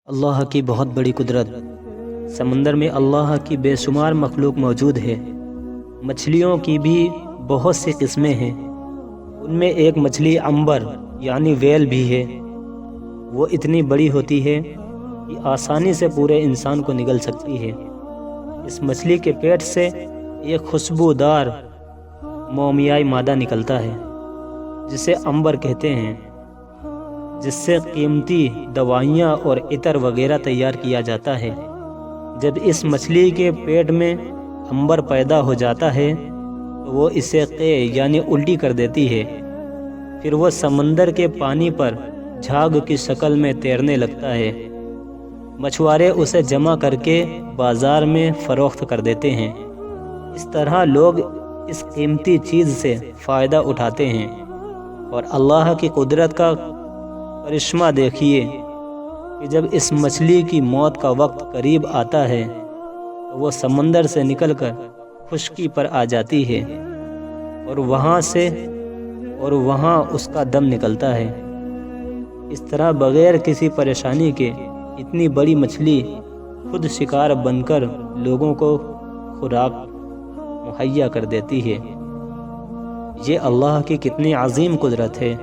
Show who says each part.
Speaker 1: اللہ کی بہت بڑی قدرت۔ سمندر میں اللہ کی بے شمار مخلوق موجود ہے۔ مچھلیوں کی بھی بہت سی قسمیں ہیں۔ ان میں ایک مچھلی عنبر یعنی ویل بھی ہے۔ وہ اتنی بڑی ہوتی ہے کہ آسانی سے پورے انسان کو نگل سکتی ہے۔ اس مچھلی کے پیٹ سے ایک خوشبودار مومیائی مادہ نکلتا ہے جسے عنبر کہتے ہیں، جس سے قیمتی دوائیاں اور عطر وغیرہ تیار کیا جاتا ہے۔ جب اس مچھلی کے پیٹ میں عنبر پیدا ہو جاتا ہے تو وہ اسے قے یعنی الٹی کر دیتی ہے۔ پھر وہ سمندر کے پانی پر جھاگ کی شکل میں تیرنے لگتا ہے۔ مچھوارے اسے جمع کر کے بازار میں فروخت کر دیتے ہیں۔ اس طرح لوگ اس قیمتی چیز سے فائدہ اٹھاتے ہیں۔ اور اللہ کی قدرت کا کرشمہ دیکھیے کہ جب اس مچھلی کی موت کا وقت قریب آتا ہے تو وہ سمندر سے نکل کر خشکی پر آ جاتی ہے اور وہاں اس کا دم نکلتا ہے۔ اس طرح بغیر کسی پریشانی کے اتنی بڑی مچھلی خود شکار بن کر لوگوں کو خوراک مہیا کر دیتی ہے۔ یہ اللہ کی کتنی عظیم قدرت ہے۔